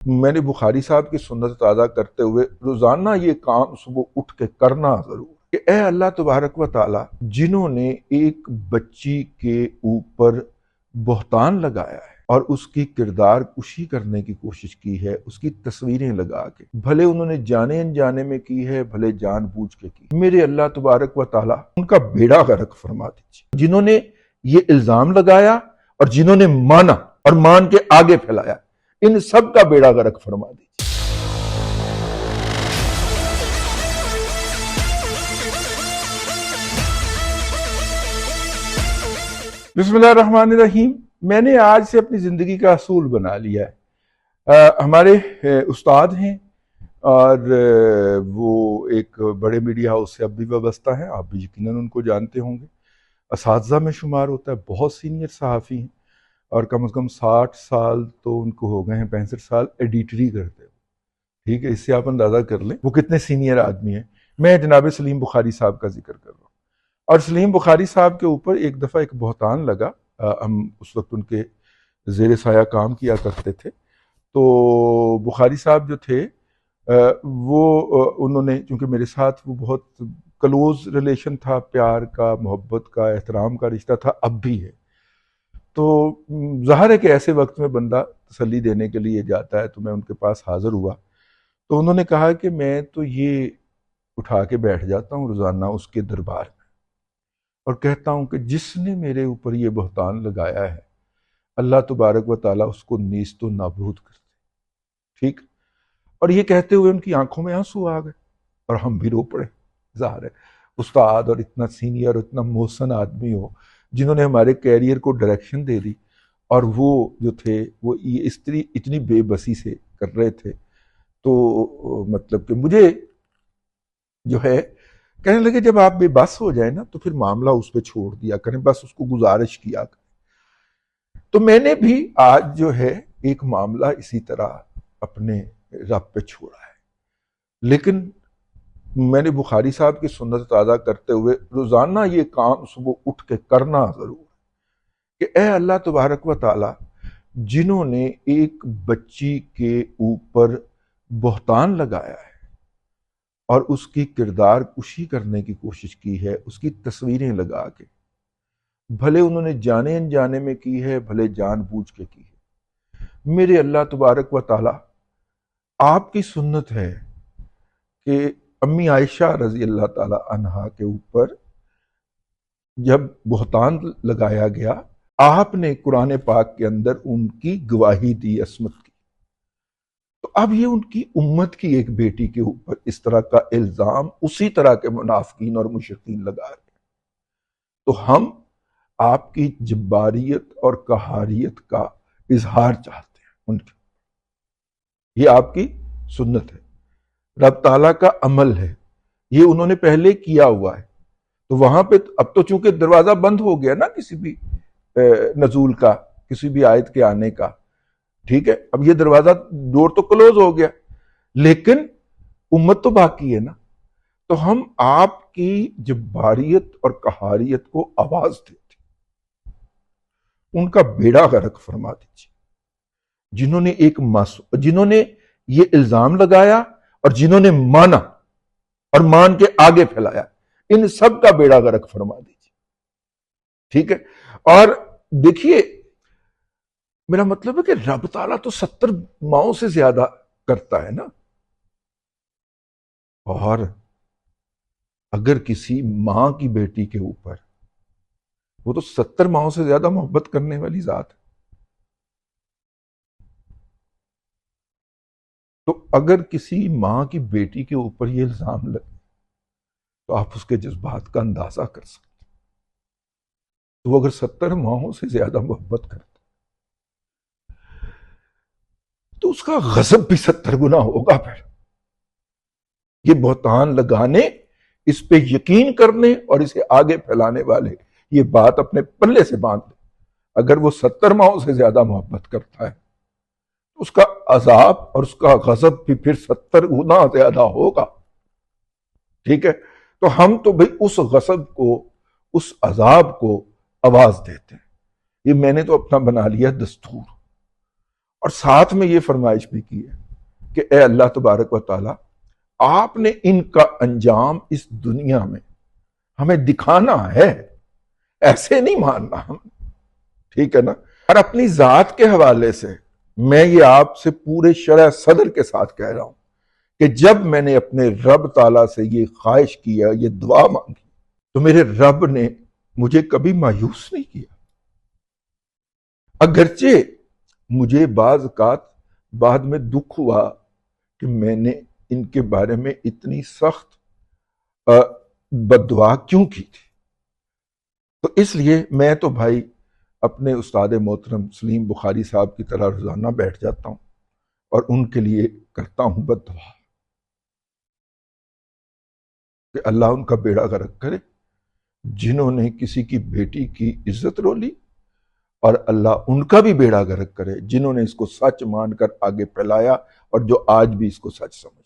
میں نے بخاری صاحب کی سنت تازہ کرتے ہوئے روزانہ یہ کام صبح اٹھ کے کرنا ضرور کہ اے اللہ تبارک و تعالی، جنہوں نے ایک بچی کے اوپر بہتان لگایا ہے اور اس کی کردار کشی کرنے کی کوشش کی ہے، اس کی تصویریں لگا کے، بھلے انہوں نے جانے انجانے میں کی ہے، بھلے جان بوجھ کے کی، میرے اللہ تبارک و تعالی ان کا بیڑا غرق فرما دیجیے۔ جنہوں نے یہ الزام لگایا اور جنہوں نے مانا اور مان کے آگے پھیلایا، ان سب کا بیڑا غرق فرما دیجیے۔ بسم اللہ الرحمن الرحیم۔ میں نے آج سے اپنی زندگی کا اصول بنا لیا ہے۔ ہمارے استاد ہیں اور وہ ایک بڑے میڈیا ہاؤس سے اب بھی وابستہ ہیں، آپ بھی یقیناً ان کو جانتے ہوں گے، اساتذہ میں شمار ہوتا ہے، بہت سینئر صحافی ہیں اور کم از کم 60 سال تو ان کو ہو گئے ہیں، 65 سال ایڈیٹری کرتے ہیں، ٹھیک ہے، اس سے آپ اندازہ کر لیں وہ کتنے سینئر آدمی ہیں۔ میں جناب سلیم بخاری صاحب کا ذکر کر رہا ہوں، اور سلیم بخاری صاحب کے اوپر ایک دفعہ ایک بہتان لگا۔ ہم اس وقت ان کے زیر سایہ کام کیا کرتے تھے، تو بخاری صاحب جو تھے وہ انہوں نے، چونکہ میرے ساتھ وہ بہت کلوز ریلیشن تھا، پیار کا، محبت کا، احترام کا رشتہ تھا، اب بھی ہے، تو ظاہر ہے کہ ایسے وقت میں بندہ تسلی دینے کے لیے جاتا ہے، تو میں ان کے پاس حاضر ہوا تو انہوں نے کہا کہ میں تو یہ اٹھا کے بیٹھ جاتا ہوں روزانہ اس کے دربار میں اور کہتا ہوں کہ جس نے میرے اوپر یہ بہتان لگایا ہے، اللہ تبارک و تعالیٰ اس کو نیست و نابود کر دے، ٹھیک۔ اور یہ کہتے ہوئے ان کی آنکھوں میں آنسو آ گئے اور ہم بھی رو پڑے۔ ظاہر ہے استاد اور اتنا سینئر اور اتنا محسن آدمی ہو، جنہوں نے ہمارے کیریئر کو ڈائریکشن دے دی، اور وہ جو تھے وہ یہ اتنی بے بسی سے کر رہے تھے، تو مطلب کہ مجھے جو ہے کہنے لگے جب آپ بے بس ہو جائیں نا تو پھر معاملہ اس پہ چھوڑ دیا کریں، بس اس کو گزارش کیا کریں۔ تو میں نے بھی آج جو ہے ایک معاملہ اسی طرح اپنے رب پہ چھوڑا ہے، لیکن میں نے بخاری صاحب کی سنت تازہ کرتے ہوئے روزانہ یہ کام صبح اٹھ کے کرنا ضرور کہ اے اللہ تبارک و تعالی، جنہوں نے ایک بچی کے اوپر بہتان لگایا ہے اور اس کی کردار کشی کرنے کی کوشش کی ہے، اس کی تصویریں لگا کے، بھلے انہوں نے جانے انجانے میں کی ہے، بھلے جان بوجھ کے کی ہے، میرے اللہ تبارک و تعالی آپ کی سنت ہے کہ امی عائشہ رضی اللہ تعالی عنہا کے اوپر جب بہتان لگایا گیا، آپ نے قرآن پاک کے اندر ان کی گواہی دی، عصمت کی، تو اب یہ ان کی امت کی ایک بیٹی کے اوپر اس طرح کا الزام اسی طرح کے منافقین اور مشرکین لگا رہے ہیں، تو ہم آپ کی جباریت اور قہاریت کا اظہار چاہتے ہیں ان کی، یہ آپ کی سنت ہے، رب تعالیٰ کا عمل ہے، یہ انہوں نے پہلے کیا ہوا ہے، تو وہاں پہ اب تو چونکہ دروازہ بند ہو گیا نا کسی بھی نزول کا، کسی بھی آیت کے آنے کا، ٹھیک ہے، اب یہ دروازہ ڈور تو کلوز ہو گیا، لیکن امت تو باقی ہے نا، تو ہم آپ کی جباریت اور قہاریت کو آواز دیتے، ان کا بیڑا غرق فرما دیجیے۔ جنہوں نے یہ الزام لگایا اور جنہوں نے مانا اور مان کے آگے پھیلایا، ان سب کا بیڑا غرق فرما دیجیے، ٹھیک ہے۔ اور دیکھیے، میرا مطلب ہے کہ رب تعالیٰ تو 70 ماؤں سے زیادہ کرتا ہے نا، اور اگر کسی ماں کی بیٹی کے اوپر، وہ تو 70 ماؤں سے زیادہ محبت کرنے والی ذات ہے، تو اگر کسی ماں کی بیٹی کے اوپر یہ الزام لگے تو آپ اس کے جذبات کا اندازہ کر سکتے، تو وہ اگر 70 ماہوں سے زیادہ محبت کرتا تو اس کا غضب بھی 70 گنا ہوگا۔ پھر یہ بہتان لگانے، اس پہ یقین کرنے اور اسے آگے پھیلانے والے یہ بات اپنے پلے سے باندھ لیں، اگر وہ 70 ماہوں سے زیادہ محبت کرتا ہے اس کا عذاب اور اس کا غضب بھی پھر 70 گنا زیادہ ہوگا، ٹھیک ہے۔ تو ہم تو بھئی اس غضب کو، اس عذاب کو آواز دیتے ہیں، یہ میں نے تو اپنا بنا لیا دستور، اور ساتھ میں یہ فرمائش بھی کی ہے کہ اے اللہ تبارک و تعالی، آپ نے ان کا انجام اس دنیا میں ہمیں دکھانا ہے، ایسے نہیں ماننا ہم، ٹھیک ہے نا؟ اور اپنی ذات کے حوالے سے میں یہ آپ سے پورے شرح صدر کے ساتھ کہہ رہا ہوں کہ جب میں نے اپنے رب تعالیٰ سے یہ خواہش کیا، یہ دعا مانگی، تو میرے رب نے مجھے کبھی مایوس نہیں کیا۔ اگرچہ مجھے بعض اوقات بعد میں دکھ ہوا کہ میں نے ان کے بارے میں اتنی سخت بد دعا کیوں کی تھی، تو اس لیے میں تو بھائی اپنے استاد محترم سلیم بخاری صاحب کی طرح روزانہ بیٹھ جاتا ہوں اور ان کے لیے کرتا ہوں بد دعا کہ اللہ ان کا بیڑا غرق کرے، جنہوں نے کسی کی بیٹی کی عزت رو لی، اور اللہ ان کا بھی بیڑا غرق کرے جنہوں نے اس کو سچ مان کر آگے پھیلایا اور جو آج بھی اس کو سچ سمجھ